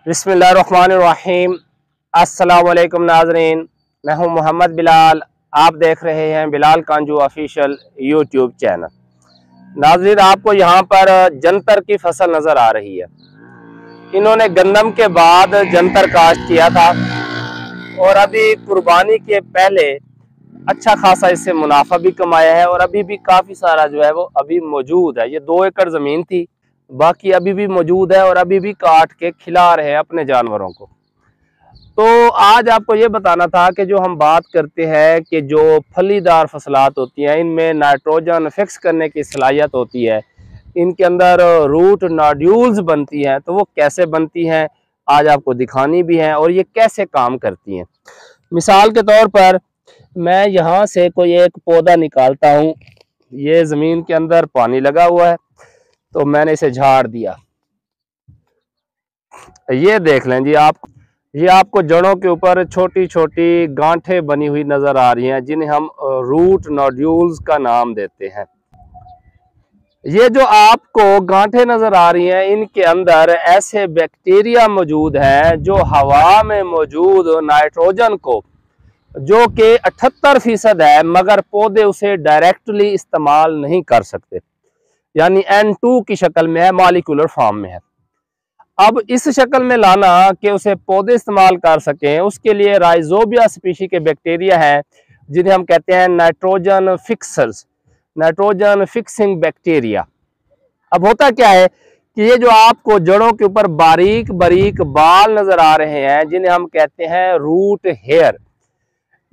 बिस्मिल्लाहिर्रहमानिर्रहीम। अस्सलाम वालेकुम नाज़रीन, मैं हूं मोहम्मद बिलाल। आप देख रहे हैं बिलाल कांजू ऑफिशियल यूट्यूब चैनल। नाज़रीन, आपको यहां पर जंतर की फसल नज़र आ रही है। इन्होंने गंदम के बाद जंतर काश्त किया था और अभी कुर्बानी के पहले अच्छा खासा इससे मुनाफा भी कमाया है और अभी भी काफ़ी सारा जो है वो अभी मौजूद है। ये 2 एकड़ ज़मीन थी, बाकी अभी भी मौजूद है और अभी भी काट के खिला रहे हैं अपने जानवरों को। तो आज आपको ये बताना था कि जो हम बात करते हैं कि जो फलीदार फसलात होती हैं, इनमें नाइट्रोजन फिक्स करने की सलाहियत होती है, इनके अंदर रूट नोड्यूल्स बनती हैं, तो वो कैसे बनती हैं आज आपको दिखानी भी है और ये कैसे काम करती हैं। मिसाल के तौर पर मैं यहाँ से कोई एक पौधा निकालता हूँ, ये ज़मीन के अंदर पानी लगा हुआ है तो मैंने इसे झाड़ दिया। ये देख लें जी आप, ये आपको जड़ों के ऊपर छोटी छोटी गांठें बनी हुई नजर आ रही हैं, जिन्हें हम रूट नोड्यूल्स का नाम देते हैं। ये जो आपको गांठें नजर आ रही हैं, इनके अंदर ऐसे बैक्टीरिया मौजूद हैं जो हवा में मौजूद नाइट्रोजन को, जो कि 78% है, मगर पौधे उसे डायरेक्टली इस्तेमाल नहीं कर सकते, यानी N2 की शक्ल में है, मॉलिक्यूलर फॉर्म में है। अब इस शक्ल में लाना कि उसे पौधे इस्तेमाल कर सकें, उसके लिए राइजोबिया स्पीशी के बैक्टीरिया हैं जिन्हें हम कहते हैं nitrogen fixers, nitrogen fixing bacteria. अब होता क्या है कि ये जो आपको जड़ों के ऊपर बारीक बारीक बाल नजर आ रहे हैं, जिन्हें हम कहते हैं रूट हेयर,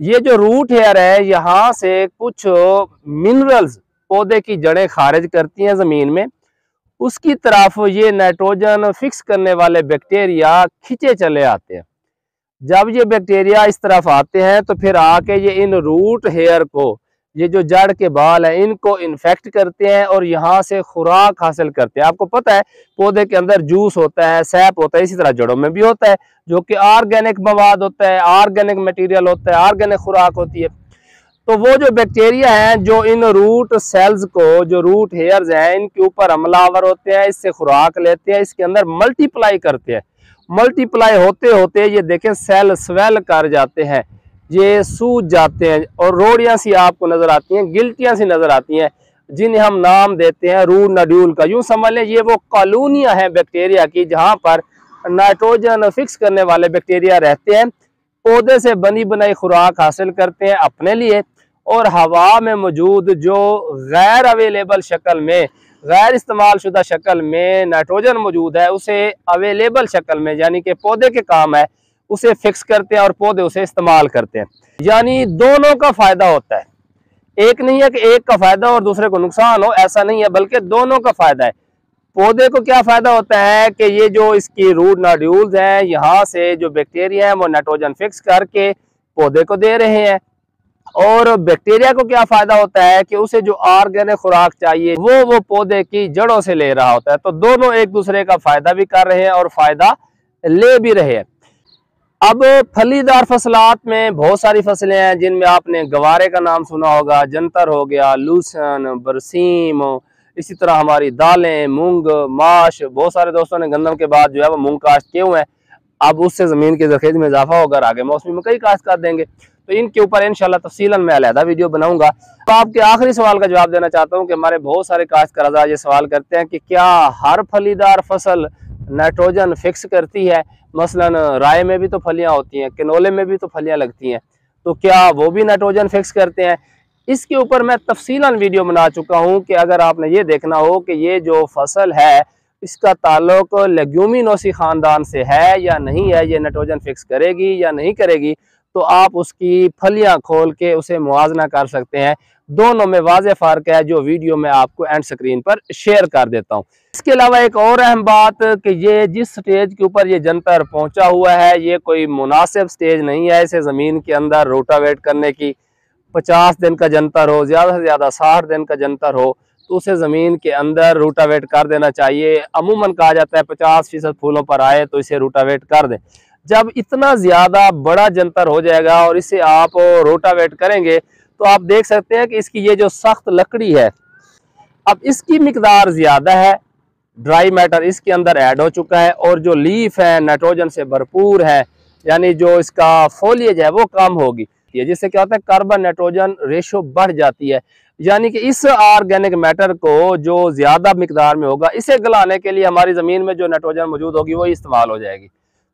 ये जो रूट हेयर है, यहाँ से कुछ मिनरल्स पौधे की जड़ें खारिज करती हैं जमीन में, उसकी तरफ ये नाइट्रोजन फिक्स करने वाले बैक्टीरिया खींचे चले आते हैं। जब ये बैक्टीरिया इस तरफ आते हैं तो फिर आके ये इन रूट हेयर को, ये जो जड़ के बाल हैं, इनको इन्फेक्ट करते हैं और यहाँ से खुराक हासिल करते हैं। आपको पता है पौधे के अंदर जूस होता है, सैप होता है, इसी तरह जड़ों में भी होता है, जो कि ऑर्गेनिक मवाद होता है, ऑर्गेनिक मटेरियल होता है, ऑर्गेनिक खुराक होती है। तो वो जो बैक्टीरिया हैं जो इन रूट सेल्स को, जो रूट हेयर्स हैं, इनके ऊपर हमलावर होते हैं, इससे खुराक लेते हैं, इसके अंदर मल्टीप्लाई करते हैं। मल्टीप्लाई होते होते ये देखें सेल स्वेल कर जाते हैं, ये सूज जाते हैं और रोड़ियां सी आपको नजर आती हैं, गिल्टियां सी नजर आती हैं, जिन्हें हम नाम देते हैं रूट नोड्यूल का। यूं समझ लें ये वो कॉलोनियां हैं बैक्टीरिया की, जहां पर नाइट्रोजन फिक्स करने वाले बैक्टीरिया रहते हैं, पौधे से बनी बनाई खुराक हासिल करते हैं अपने लिए और हवा में मौजूद जो गैर अवेलेबल शक्ल में, गैर इस्तेमाल शुदा शक्ल में नाइट्रोजन मौजूद है, उसे अवेलेबल शक्ल में, यानी कि पौधे के काम है, उसे फिक्स करते हैं और पौधे उसे इस्तेमाल करते हैं। यानी दोनों का फायदा होता है, एक नहीं है कि एक का फायदा और दूसरे को नुकसान हो, ऐसा नहीं है, बल्कि दोनों का फायदा है। पौधे को क्या फायदा होता है कि ये जो इसकी रूट नोड्यूल्स हैं, यहाँ से जो बैक्टीरिया हैं वो नाइट्रोजन फिक्स करके पौधे को दे रहे हैं, और बैक्टीरिया को क्या फायदा होता है कि उसे जो ऑर्गेनिक खुराक चाहिए वो पौधे की जड़ों से ले रहा होता है। तो दोनों एक दूसरे का फायदा भी कर रहे हैं और फायदा ले भी रहे हैं। अब फलीदार फसलात में बहुत सारी फसलें हैं, जिनमें आपने गवारे का नाम सुना होगा, जंतर हो गया, लूसन, बरसीम, इसी तरह हमारी दालें, मूंग, माश। बहुत सारे दोस्तों ने गंदम के बाद जो है वो मूंग काश्त किए हुए हैं। अब उससे ज़मीन के ज़रख़ीज़ में इजाफा होगा, आगे मौसमी में कई काश्त कर देंगे, तो इनके ऊपर इंशाल्लाह तफसीलन मैं अलहदा वीडियो बनाऊंगा। तो आपके आखिरी सवाल का जवाब देना चाहता हूँ कि हमारे बहुत सारे काश्तकार हज़रात ये सवाल करते हैं कि क्या हर फलीदार फसल नाइट्रोजन फिक्स करती है? मसलन राय में भी तो फलियाँ होती हैं, किनोले में भी तो फलियाँ लगती हैं, तो क्या वो भी नाइट्रोजन फिक्स करते हैं? इसके ऊपर मैं तफसीलन वीडियो बना चुका हूँ कि अगर आपने ये देखना हो कि ये जो फसल है इसका ताल्लुक लेग्यूमिनोसी ख़ानदान से है या नहीं है, ये नाइट्रोजन फिक्स करेगी या नहीं करेगी, तो आप उसकी फलियां खोल के उसे मुआजना कर सकते हैं। दोनों में वाज़ेह फ़र्क है, जो वीडियो मैं आपको एंड स्क्रीन पर शेयर कर देता हूँ। इसके अलावा एक और अहम बात कि ये जिस स्टेज के ऊपर ये जंतर पहुंचा हुआ है, ये कोई मुनासिब स्टेज नहीं है इसे ज़मीन के अंदर रोटावेट करने की। 50 दिन का जंतर हो, ज़्यादा से ज़्यादा 60 दिन का जंतर हो, तो उसे ज़मीन के अंदर रूटावेट कर देना चाहिए। अमूमन कहा जाता है 50% फूलों पर आए तो इसे रूटावेट कर दें। जब इतना ज़्यादा बड़ा जंतर हो जाएगा और इसे आप रोटावेट करेंगे तो आप देख सकते हैं कि इसकी ये जो सख्त लकड़ी है, अब इसकी मिकदार ज़्यादा है ड्राई मैटर इसके अंदर ऐड हो चुका है, और जो लीफ है नाइट्रोजन से भरपूर है, यानी जो इसका फोलिएज है वो कम होगी, जिससे क्या होता है कार्बन नाइट्रोजन रेशो बढ़ जाती है। यानी कि इस ऑर्गेनिक मैटर को जो ज्यादा मिकदार में होगा, इसे गलाने के लिए हमारी जमीन में जो नाइट्रोजन मौजूद होगी वो इस्तेमाल हो जाएगी।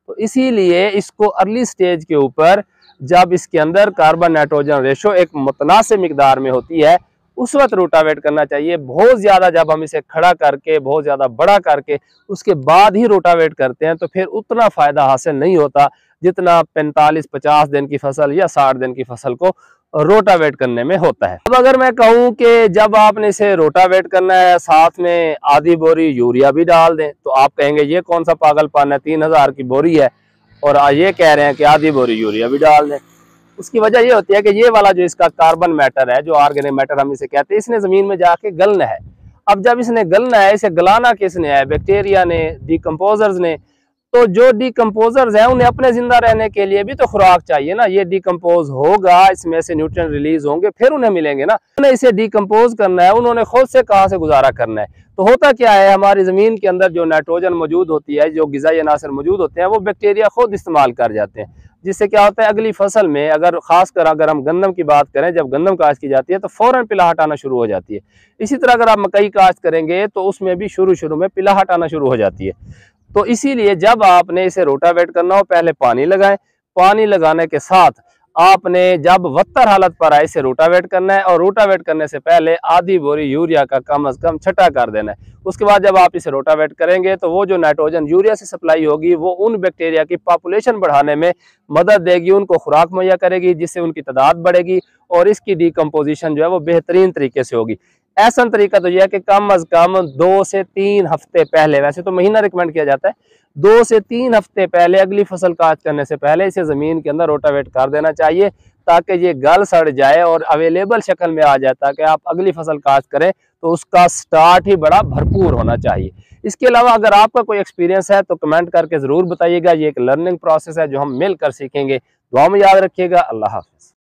तो इसीलिए इसको अर्ली स्टेज के ऊपर जब इसके अंदर कार्बन नाइट्रोजन रेशो एक मुतनासिब मिकदार में होती है, उस वक्त रोटावेट करना चाहिए। बहुत ज्यादा जब हम इसे खड़ा करके बहुत ज्यादा बड़ा करके उसके बाद ही रोटावेट करते हैं तो फिर उतना फायदा हासिल नहीं होता जितना 45-50 दिन की फसल या 60 दिन की फसल को रोटावेट करने में होता है। अब अगर मैं कहूं कि जब आपने इसे रोटावेट करना है साथ में आधी बोरी यूरिया भी डाल दें, तो आप कहेंगे ये कौन सा पागलपन है, 3000 की बोरी है और ये कह रहे हैं कि आधी बोरी यूरिया भी डाल दें। उसकी वजह ये होती है कि ये वाला जो इसका कार्बन मैटर है, जो ऑर्गेनिक मैटर हम इसे कहते हैं, इसने जमीन में जाके गलना है। अब जब इसने गलना है, इसे गलाना किसने है, बैक्टीरिया ने, डिकम्पोजर्स ने। तो जो डिकम्पोजर्स हैं उन्हें अपने जिंदा रहने के लिए भी तो खुराक चाहिए ना। ये डिकम्पोज होगा, इसमें से न्यूट्रिएंट रिलीज होंगे, फिर उन्हें मिलेंगे ना। उन्हें इसे डिकम्पोज करना है, उन्होंने खुद से कहाँ से गुजारा करना है। तो होता क्या है, हमारी जमीन के अंदर जो नाइट्रोजन मौजूद होती है, जो ग़िज़ाई अनासर मौजूद होते हैं, वो बैक्टीरिया खुद इस्तेमाल कर जाते हैं, जिससे क्या होता है अगली फसल में अगर हम गंदम की बात करें, जब गंदम काश्त की जाती है तो फौरन पिलाहट आना शुरू हो जाती है। इसी तरह अगर आप मकई काश्त करेंगे तो उसमें भी शुरू में पिलाहट आना शुरू हो जाती है। तो इसीलिए जब आपने इसे रोटावेट करना हो, पहले पानी लगाएं। पानी लगाने के साथ आपने जब वत्तर हालत पर आए इसे रोटावेट करना है, और रोटावेट करने से पहले आधी बोरी यूरिया का कम से कम छटा कर देना है। उसके बाद जब आप इसे रोटावेट करेंगे तो वो जो नाइट्रोजन यूरिया से सप्लाई होगी वो उन बैक्टीरिया की पॉपुलेशन बढ़ाने में मदद देगी, उनको खुराक मुहैया करेगी, जिससे उनकी तादाद बढ़ेगी और इसकी डिकम्पोजिशन जो है वो बेहतरीन तरीके से होगी। ऐसा तरीका तो यह है कि कम अज कम 2 से 3 हफ्ते पहले, वैसे तो महीना रिकमेंड किया जाता है, 2 से 3 हफ्ते पहले अगली फसल काश्त करने से पहले इसे जमीन के अंदर रोटावेट कर देना चाहिए, ताकि ये गल सड़ जाए और अवेलेबल शक्ल में आ जाए, ताकि आप अगली फसल काश्त करें तो उसका स्टार्ट ही बड़ा भरपूर होना चाहिए। इसके अलावा अगर आपका कोई एक्सपीरियंस है तो कमेंट करके जरूर बताइएगा। ये एक लर्निंग प्रोसेस है जो हम मिलकर सीखेंगे। दुआ में याद रखिएगा। अल्लाह हाफ़िज़।